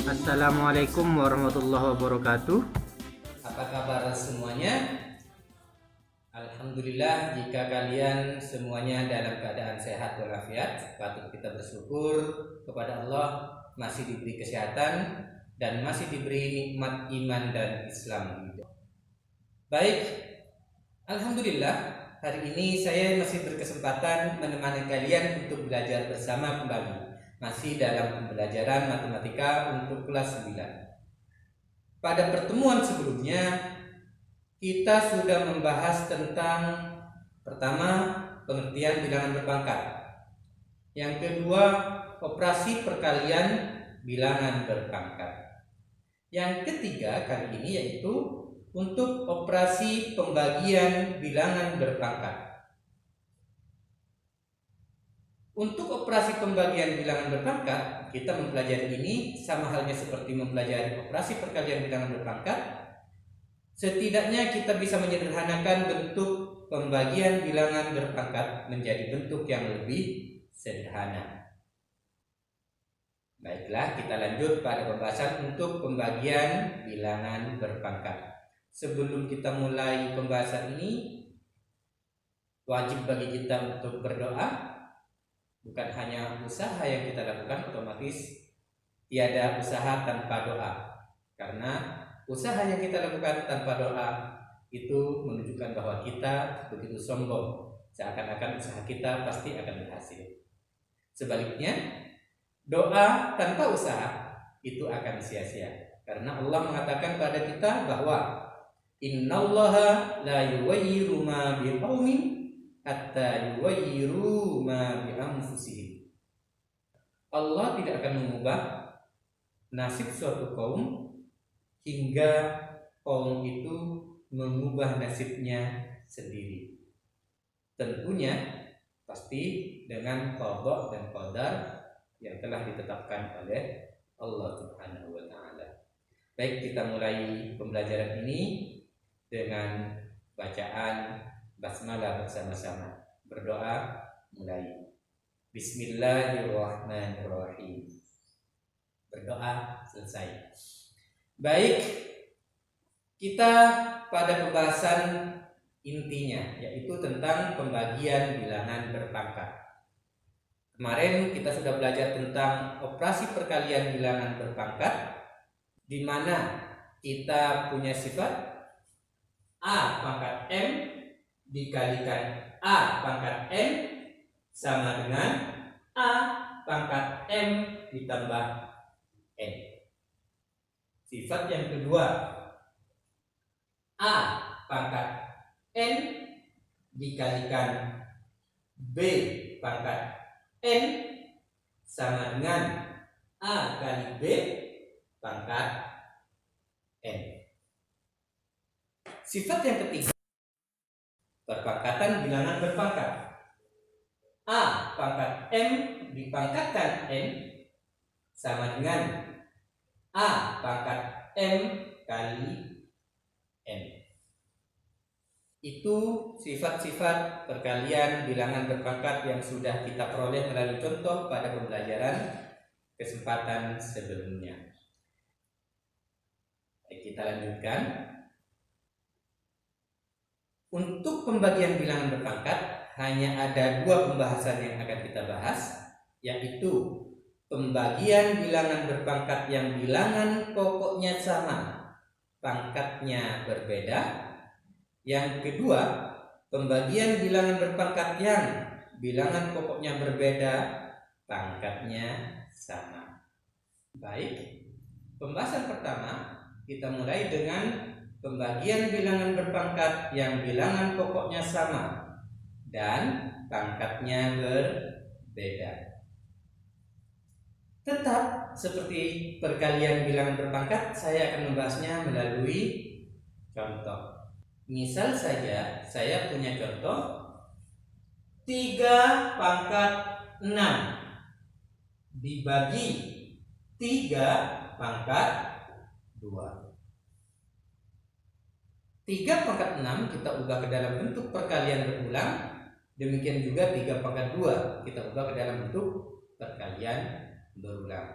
Assalamualaikum warahmatullahi wabarakatuh. Apa kabar semuanya? Alhamdulillah jika kalian semuanya dalam keadaan sehat walafiat, patut kita bersyukur kepada Allah masih diberi kesehatan dan masih diberi nikmat iman dan Islam. Baik, Alhamdulillah hari ini saya masih berkesempatan menemani kalian untuk belajar bersama kembali, masih dalam pembelajaran matematika untuk kelas 9. Pada pertemuan sebelumnya kita sudah membahas tentang pertama pengertian bilangan berpangkat, yang kedua operasi perkalian bilangan berpangkat, yang ketiga kali ini yaitu untuk operasi pembagian bilangan berpangkat. Untuk operasi pembagian bilangan berpangkat kita mempelajari ini sama halnya seperti mempelajari operasi perkalian bilangan berpangkat. Setidaknya kita bisa menyederhanakan bentuk pembagian bilangan berpangkat menjadi bentuk yang lebih sederhana. Baiklah, kita lanjut pada pembahasan untuk pembagian bilangan berpangkat. Sebelum kita mulai pembahasan ini, wajib bagi kita untuk berdoa. Bukan hanya usaha yang kita lakukan, otomatis tiada usaha tanpa doa. Karena usaha yang kita lakukan tanpa doa itu menunjukkan bahwa kita begitu sombong, seakan-akan usaha kita pasti akan berhasil. Sebaliknya, doa tanpa usaha itu akan sia-sia. Karena Allah mengatakan pada kita bahwa innallaha la yughayyiru ma biqaumin hatta yughayyiru ma bi anfusihim. Allah tidak akan mengubah nasib suatu kaum hingga kaum itu mengubah nasibnya sendiri. Tentunya pasti dengan qada dan qadar yang telah ditetapkan oleh Allah Subhanahu wa taala. Baik, kita mulai pembelajaran ini dengan bacaan basmalah bersama-sama. Berdoa mulai. Bismillahirrahmanirrahim. Berdoa selesai. Baik, kita pada pembahasan intinya yaitu tentang pembagian bilangan berpangkat. Kemarin kita sudah belajar tentang operasi perkalian bilangan berpangkat, di mana kita punya sifat A pangkat M dikalikan A pangkat M sama dengan A pangkat M ditambah N. Sifat yang kedua, A pangkat N dikalikan B pangkat N sama dengan A kali B pangkat N. Sifat yang ketiga, perpangkatan bilangan berpangkat. A pangkat M dipangkatkan N sama dengan A pangkat M kali N. Itu sifat-sifat perkalian bilangan berpangkat yang sudah kita peroleh melalui contoh pada pembelajaran kesempatan sebelumnya. Kita lanjutkan. Untuk pembagian bilangan berpangkat hanya ada dua pembahasan yang akan kita bahas, yaitu pembagian bilangan berpangkat yang bilangan pokoknya sama, pangkatnya berbeda. Yang kedua, pembagian bilangan berpangkat yang bilangan pokoknya berbeda, pangkatnya sama. Baik, pembahasan pertama kita mulai dengan pembagian bilangan berpangkat yang bilangan pokoknya sama dan pangkatnya berbeda. Tetap seperti perkalian bilangan berpangkat, saya akan membahasnya melalui contoh. Misal saja saya punya contoh 3 pangkat 6 dibagi 3 pangkat 2. 3 pangkat 6 kita ubah ke dalam bentuk perkalian berulang. Demikian juga 3 pangkat 2 kita ubah ke dalam bentuk perkalian berulang.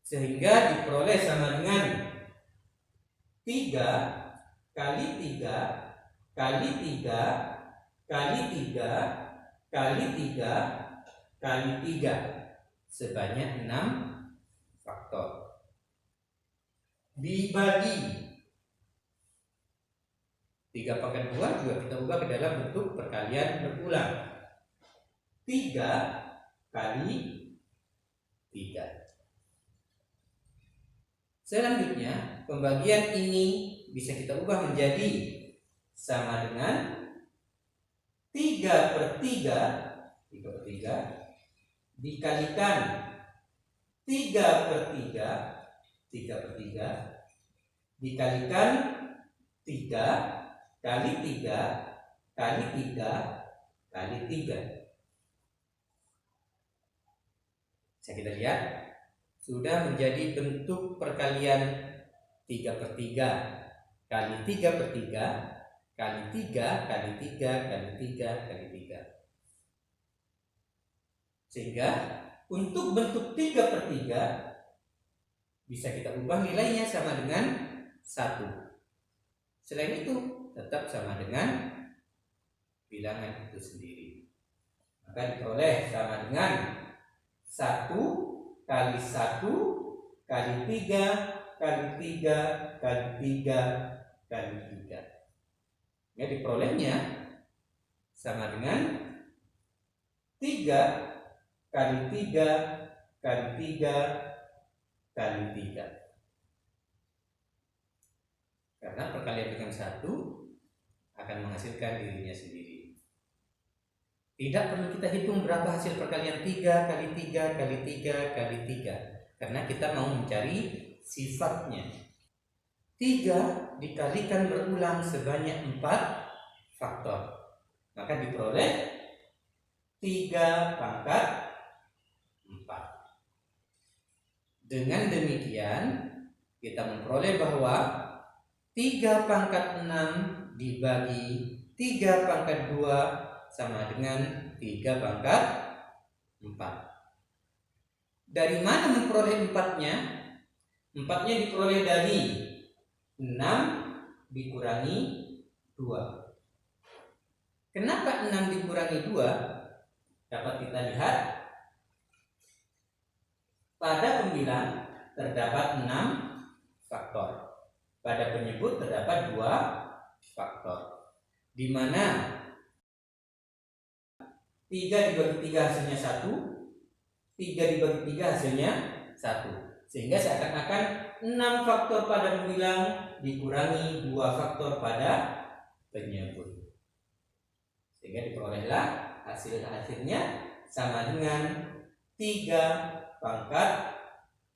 sehingga diperoleh sama dengan 3 kali 3 kali 3 kali 3 kali 3 kali 3 sebanyak 6 faktor. Dibagi 3 pangkat 2 juga kita ubah ke dalam bentuk perkalian berulang. 3 kali 3. Selanjutnya, pembagian ini bisa kita ubah menjadi sama dengan 3 per 3 dikalikan 3 per 3 dikalikan 3 kali 3 kali 3 kali 3. Bisa kita lihat sudah menjadi bentuk perkalian 3 per 3 kali 3 per 3 kali 3 kali 3 kali 3 kali 3. Sehingga untuk bentuk 3 per 3 bisa kita ubah nilainya sama dengan 1. Selain itu tetap sama dengan bilangan itu sendiri. Maka diperoleh sama dengan 1 kali 1 kali 3 kali 3 kali 3 kali 3. Ya, diperolehnya sama dengan 3 kali 3 kali 3 kali 3. Karena perkalian dengan 1 akan menghasilkan dirinya sendiri. Tidak perlu kita hitung berapa hasil perkalian 3 kali 3 kali 3 kali 3, karena kita mau mencari sifatnya. 3 dikalikan berulang sebanyak 4 faktor, maka diperoleh 3 pangkat 4. Dengan demikian kita memperoleh bahwa 3 pangkat 6 dibagi 3 pangkat 2 sama dengan 3 pangkat 4. Dari mana memperoleh 4-nya? 4-nya diperoleh dari 6 dikurangi 2. Kenapa 6 dikurangi 2? Dapat kita lihat pada pembilang terdapat 6 faktor. Pada penyebut terdapat 2 faktor, di mana 3 dibagi 3 hasilnya 1, 3 dibagi 3 hasilnya 1. Sehingga seakan-akan 6 faktor pada pembilang dikurangi 2 faktor pada penyebut. Sehingga diperolehlah hasil-hasilnya sama dengan 3 pangkat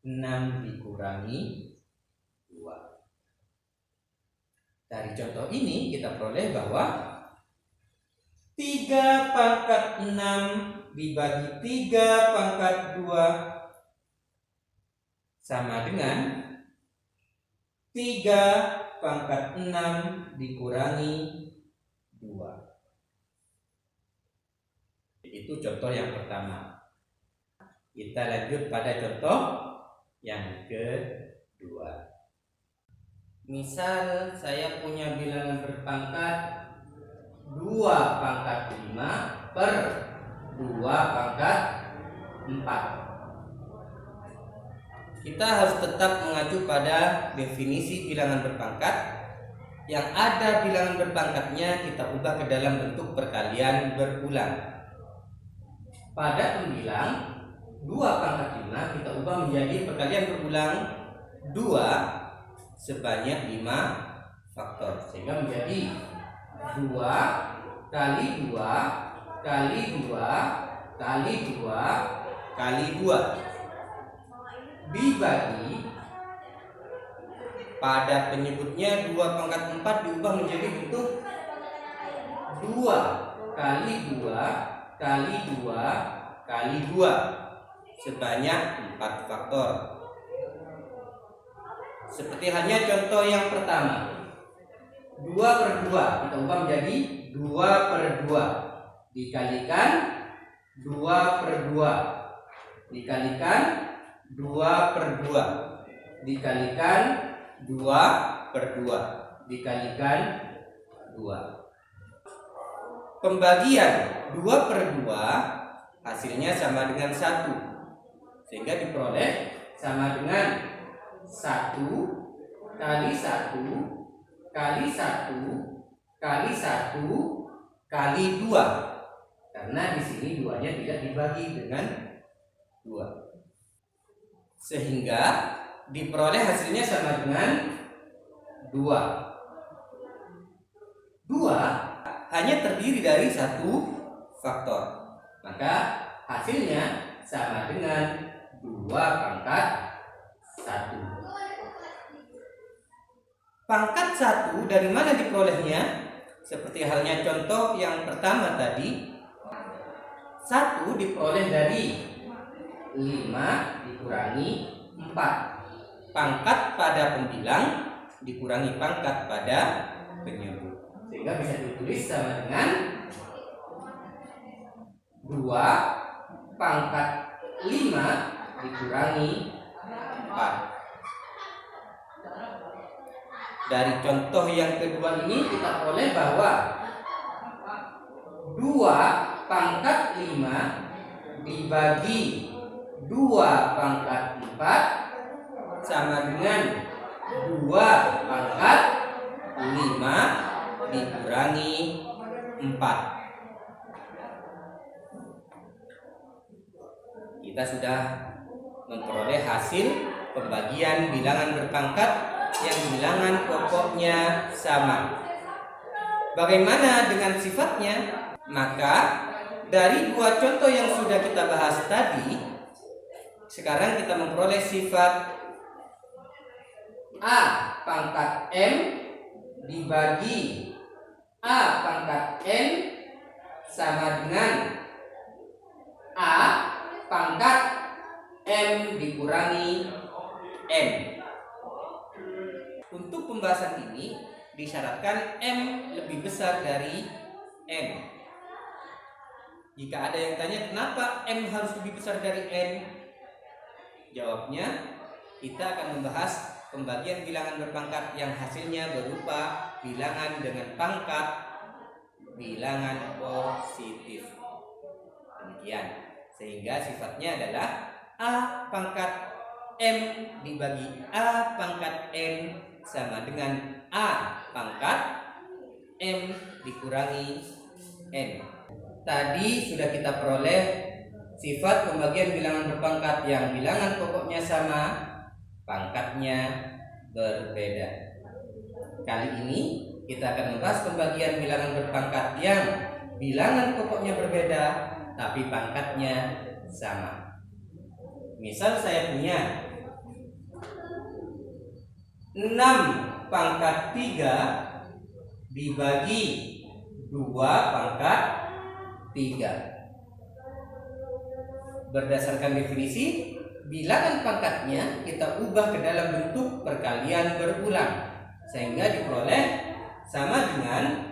6 dikurangi 2. Dari contoh ini kita peroleh bahwa 3 pangkat 6 dibagi 3 pangkat 2 sama dengan 3 pangkat 6 dikurangi 2. Itu contoh yang pertama. Kita lanjut pada contoh yang kedua. Misal saya punya bilangan berpangkat 2 pangkat 5 per 2 pangkat 4. Kita harus tetap mengacu pada definisi bilangan berpangkat. Yang ada bilangan berpangkatnya kita ubah ke dalam bentuk perkalian berulang. Pada pembilang 2 pangkat 5 kita ubah menjadi perkalian berulang 2 sebanyak 5 faktor, sehingga menjadi 2 kali 2 kali 2 kali 2 kali 2 dibagi pada penyebutnya 2 pangkat 4 diubah menjadi bentuk 2 kali 2 kali 2 kali 2 sebanyak 4 faktor. Seperti halnya contoh yang pertama, 2 per 2 kita ubah menjadi 2 per 2 dikalikan 2 per 2 dikalikan 2/2 dikalikan 2/2 dikalikan 2. Pembagian 2/2 hasilnya sama dengan 1, sehingga diperoleh sama dengan 1 kali 1 kali 1 kali 1 kali 2, karena di sini 2-nya tidak dibagi dengan 2, sehingga diperoleh hasilnya sama dengan 2. 2 hanya terdiri dari 1 faktor, maka hasilnya sama dengan 2 pangkat 1. Pangkat 1 dari mana diperolehnya? Seperti halnya contoh yang pertama tadi, 1 diperoleh dari 5 dikurangi 4. Pangkat pada pembilang dikurangi pangkat pada penyebut, sehingga bisa ditulis sama dengan 2 pangkat 5 dikurangi 4. Dari contoh yang kedua ini kita peroleh bahwa 2 pangkat 5 dibagi 2 pangkat 4 sama dengan 2 pangkat 5 dikurangi 4. Kita sudah memperoleh hasil pembagian bilangan berpangkat yang bilangan pokoknya sama. Bagaimana dengan sifatnya? Maka dari 2 contoh yang sudah kita bahas tadi, sekarang kita memperoleh sifat A pangkat M dibagi A pangkat N sama dengan A pangkat M dikurangi N. Untuk pembahasan ini disyaratkan M lebih besar dari N. Jika ada yang tanya kenapa M harus lebih besar dari N, jawabnya kita akan membahas pembagian bilangan berpangkat yang hasilnya berupa bilangan dengan pangkat bilangan positif. Demikian, sehingga sifatnya adalah A pangkat M dibagi A pangkat N sama dengan A pangkat M dikurangi N. Tadi sudah kita peroleh sifat pembagian bilangan berpangkat yang bilangan pokoknya sama, pangkatnya berbeda. Kali ini kita akan membahas pembagian bilangan berpangkat yang bilangan pokoknya berbeda tapi pangkatnya sama. Misal saya punya 6 pangkat 3 dibagi 2 pangkat 3. Berdasarkan definisi, bilangan pangkatnya kita ubah ke dalam bentuk perkalian berulang, sehingga diperoleh sama dengan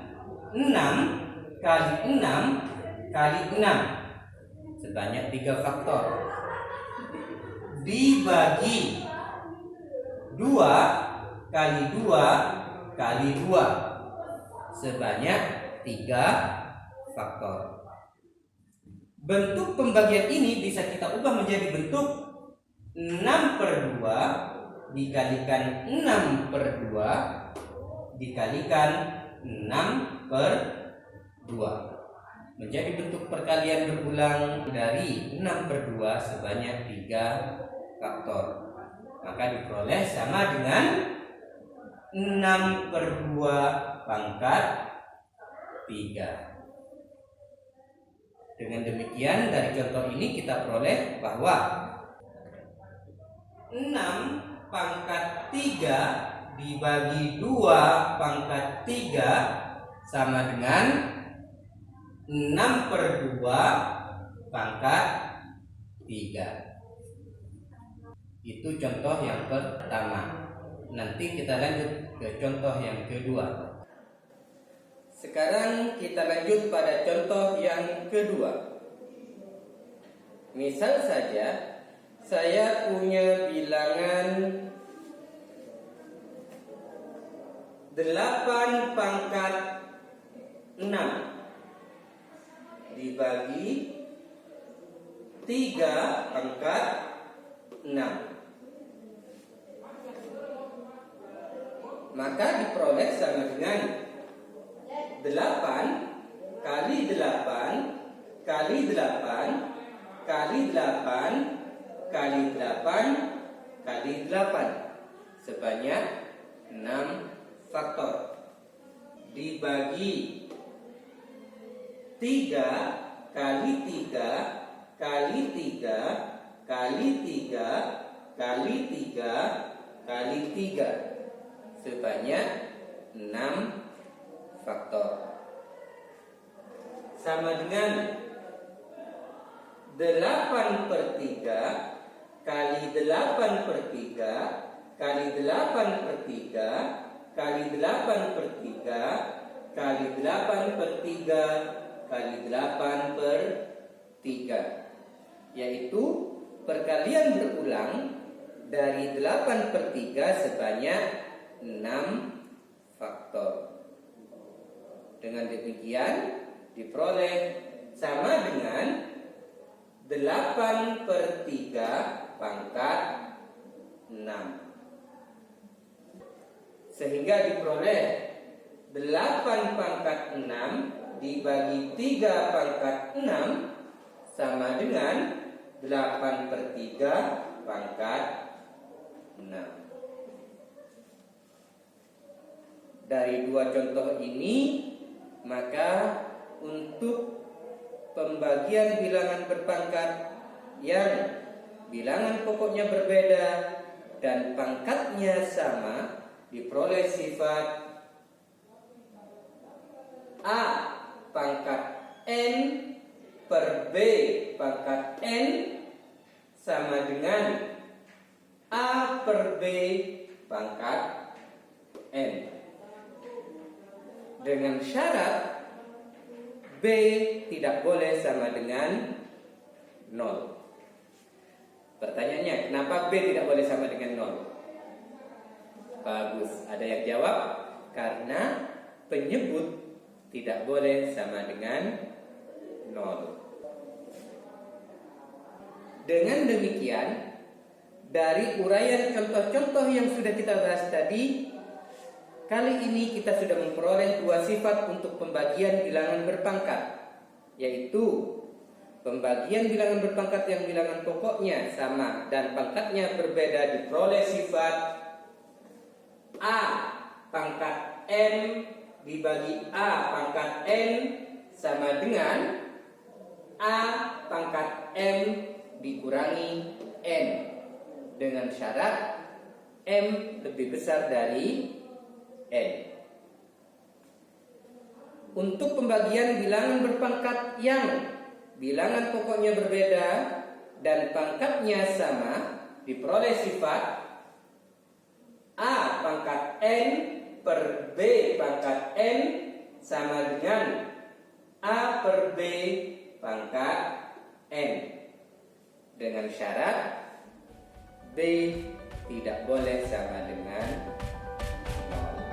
6 kali 6 kali 6 sebanyak 3 faktor dibagi 2 kali 2 kali 2 sebanyak 3 faktor. Bentuk pembagian ini bisa kita ubah menjadi bentuk 6/2 dikalikan 6/2 dikalikan 6/2 menjadi bentuk perkalian berulang dari 6/2 sebanyak 3 faktor. Maka diperoleh sama dengan 6/2 pangkat 3. Dengan demikian dari contoh ini kita peroleh bahwa 6 pangkat 3 dibagi 2 pangkat 3 sama dengan 6/2 pangkat 3. Itu contoh yang pertama. Nanti kita lanjut ke contoh yang kedua. Sekarang kita lanjut pada contoh yang kedua. Misal saja Saya punya bilangan 8 pangkat 6 dibagi 3 pangkat 6. Maka diperoleh sama dengan 8 kali 8 kali 8 kali 8 kali 8 kali 8 sebanyak 6 faktor dibagi 3 kali 3 kali 3 kali 3 kali 3 kali 3 sebanyak 6 faktor sama dengan 8 per 3 kali 8 per 3 kali 8 per 3 kali 8 per 3 kali 8 per 3 kali 8 per 3, yaitu perkalian berulang dari 8 per 3 sebanyak 6 faktor. Dengan demikian diperoleh sama dengan 8 per 3 pangkat 6. Sehingga diperoleh 8 pangkat 6 dibagi 3 pangkat 6 sama dengan 8 per 3 pangkat 6. Dari dua contoh ini, maka untuk pembagian bilangan berpangkat yang bilangan pokoknya berbeda dan pangkatnya sama diperoleh sifat A pangkat N per B pangkat N sama dengan A per B pangkat N, dengan syarat B tidak boleh sama dengan 0. Pertanyaannya, kenapa B tidak boleh sama dengan 0? Bagus, ada yang jawab. Karena penyebut tidak boleh sama dengan 0. Dengan demikian, dari uraian contoh-contoh yang sudah kita bahas tadi, kali ini kita sudah memperoleh dua sifat untuk pembagian bilangan berpangkat, yaitu pembagian bilangan berpangkat yang bilangan pokoknya sama dan pangkatnya berbeda diperoleh sifat A pangkat N dibagi A pangkat N sama dengan A pangkat M dikurangi N, dengan syarat M lebih besar dari N. Untuk pembagian bilangan berpangkat yang bilangan pokoknya berbeda dan pangkatnya sama diperoleh sifat A pangkat N per B pangkat N sama dengan A per B pangkat N, dengan syarat B tidak boleh sama dengan 0.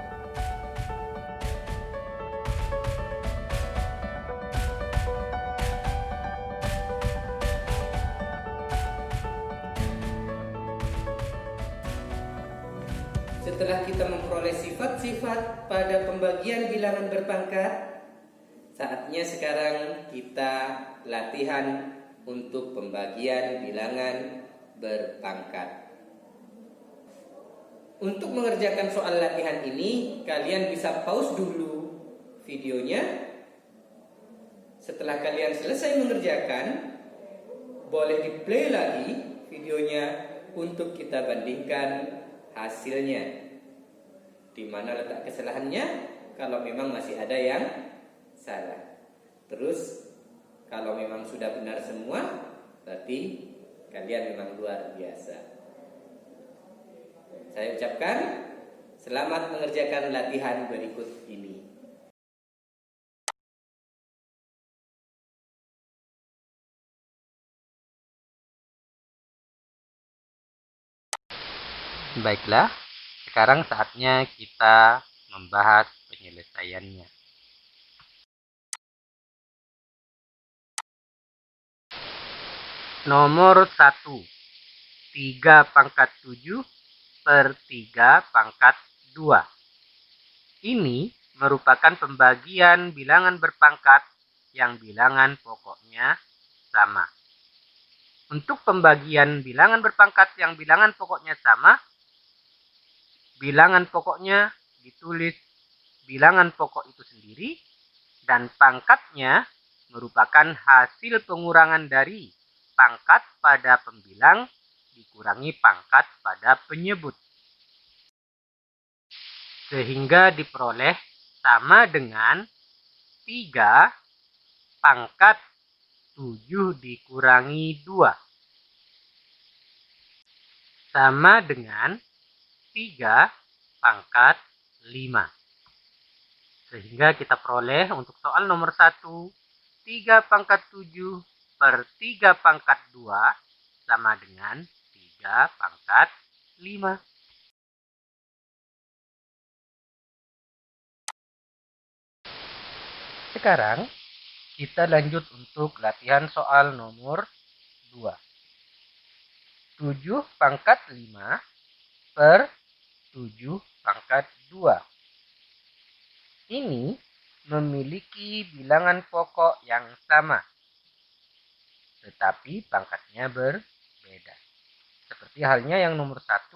Setelah kita memperoleh sifat-sifat pada pembagian bilangan berpangkat, saatnya sekarang kita latihan untuk pembagian bilangan berpangkat. Untuk mengerjakan soal latihan ini, kalian bisa pause dulu videonya. Setelah kalian selesai mengerjakan, boleh di-play lagi videonya untuk kita bandingkan hasilnya. Di mana letak kesalahannya kalau memang masih ada yang salah. Terus kalau memang sudah benar semua, berarti kalian memang luar biasa. Saya ucapkan selamat mengerjakan latihan berikut ini. Baiklah, sekarang saatnya kita membahas penyelesaiannya. Nomor 1. 3 pangkat 7 per 3 pangkat 2. Ini merupakan pembagian bilangan berpangkat yang bilangan pokoknya sama. Untuk pembagian bilangan berpangkat yang bilangan pokoknya sama, bilangan pokoknya ditulis bilangan pokok itu sendiri dan pangkatnya merupakan hasil pengurangan dari pangkat pada pembilang dikurangi pangkat pada penyebut. Sehingga diperoleh sama dengan 3 pangkat 7 dikurangi 2. Sama dengan 3 pangkat 5. Sehingga kita peroleh untuk soal nomor 1, 3 pangkat 7 per 3 pangkat 2 sama dengan 3 pangkat 5. Sekarang kita lanjut untuk latihan soal nomor 2. 7 pangkat 5 per 7 pangkat 2. Ini memiliki bilangan pokok yang sama, tetapi pangkatnya berbeda. Seperti halnya yang nomor 1,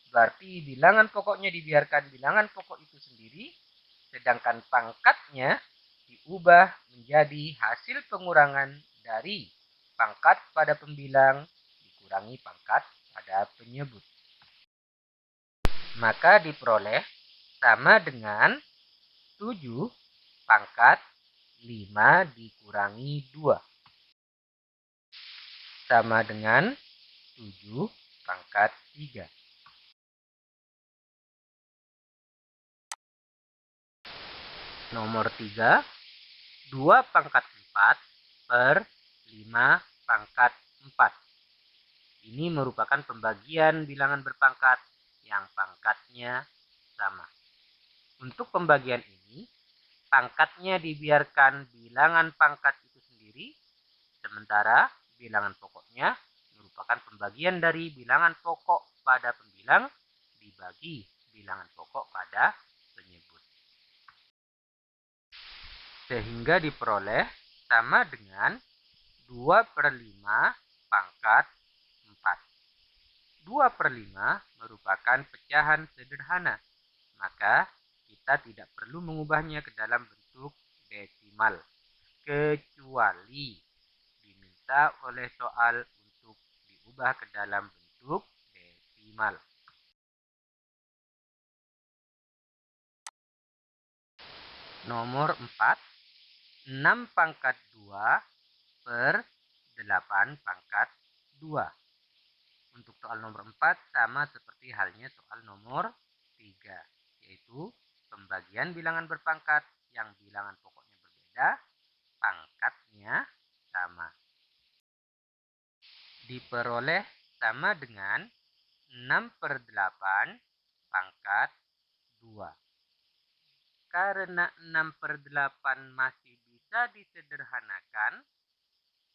berarti bilangan pokoknya dibiarkan bilangan pokok itu sendiri, sedangkan pangkatnya diubah menjadi hasil pengurangan dari pangkat pada pembilang dikurangi pangkat pada penyebut. Maka diperoleh sama dengan 7 pangkat 5 dikurangi 2. Sama dengan 7 pangkat 3. Nomor 3, 2 pangkat 4 per 5 pangkat 4. Ini merupakan pembagian bilangan berpangkat yang pangkatnya sama. Untuk pembagian ini, pangkatnya dibiarkan bilangan pangkat itu sendiri, sementara bilangan pokoknya merupakan pembagian dari bilangan pokok pada pembilang dibagi bilangan pokok pada penyebut. Sehingga diperoleh sama dengan 2 per 5 pangkat 4. 2 per 5 merupakan pecahan sederhana, maka kita tidak perlu mengubahnya ke dalam bentuk desimal, kecuali diminta oleh soal untuk diubah ke dalam bentuk desimal. Nomor 4, 6 pangkat 2 per 8 pangkat 2. Untuk soal nomor 4 sama seperti halnya soal nomor 3, yaitu pembagian bilangan berpangkat yang bilangan pokoknya berbeda, pangkatnya sama. Diperoleh sama dengan 6 per 8 pangkat 2. Karena 6 per 8 masih bisa disederhanakan,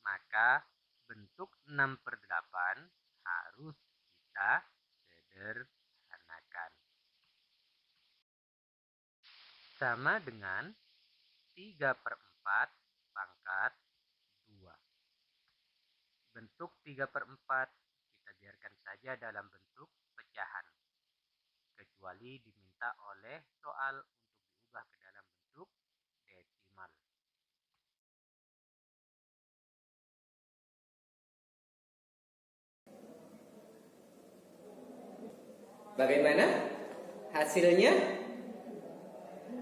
maka bentuk 6 per 8 harus kita sederhanakan. Sama dengan 3 per 4 pangkat 2. Bentuk 3 per 4 kita biarkan saja dalam bentuk pecahan, kecuali diminta oleh soal untuk diubah ke dalam bentuk desimal. Bagaimana hasilnya?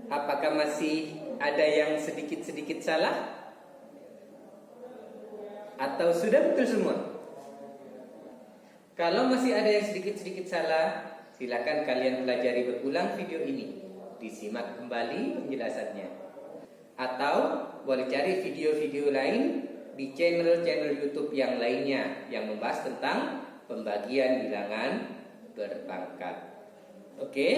Apakah masih ada yang sedikit-sedikit salah? Atau sudah betul semua? Kalau masih ada yang sedikit-sedikit salah, silakan kalian pelajari berulang video ini. Disimak kembali penjelasannya. Atau boleh cari video-video lain di channel-channel YouTube yang lainnya yang membahas tentang pembagian bilangan berpangkat. berpangkat. Oke.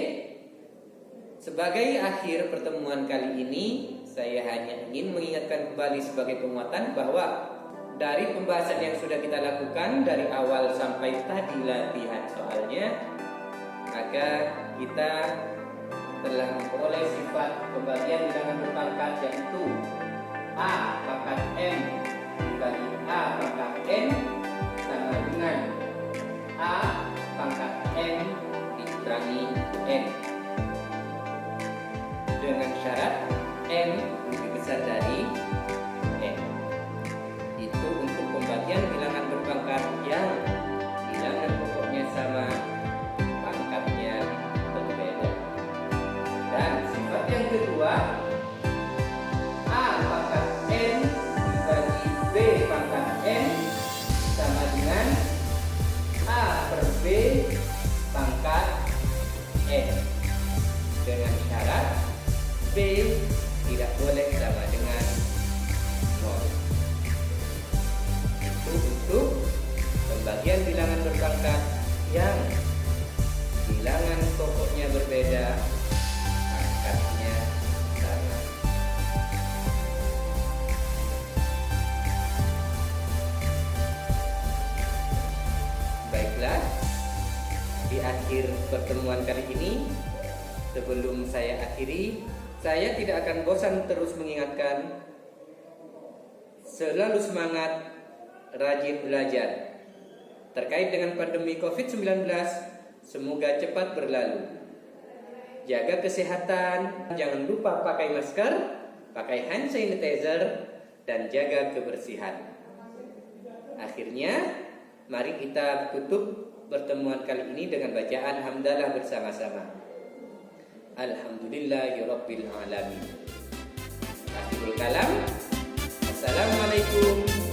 Sebagai akhir pertemuan kali ini, saya hanya ingin mengingatkan kembali sebagai penguatan bahwa dari pembahasan yang sudah kita lakukan dari awal sampai tadi latihan soalnya, maka kita telah memperoleh sifat pembagian bilangan berpangkat, yaitu A pangkat M dibagi A pangkat N sama dengan A pangkat M dikurangi N, dengan syarat M lebih besar dari N. Itu untuk pembagian bilangan berpangkat yang bilangan pokoknya sama, pangkatnya berbeda. Dan sifat yang kedua, A pangkat N dibagi B pangkat N sama dengan A per B pangkat N, dengan syarat B tidak boleh sama dengan 0. Itu untuk pembagian bilangan berpangkat yang bilangan pokoknya berbeda, pangkatnya sama. Baiklah, di akhir pertemuan kali ini, sebelum saya akhiri, saya tidak akan bosan terus mengingatkan, selalu semangat, rajin belajar. Terkait dengan pandemi COVID-19, semoga cepat berlalu. Jaga kesehatan, jangan lupa pakai masker, pakai hand sanitizer, dan jaga kebersihan. Akhirnya, mari kita tutup pertemuan kali ini dengan bacaan hamdalah bersama-sama. Alhamdulillahirabbil alamin. Akhirul kalam. Assalamualaikum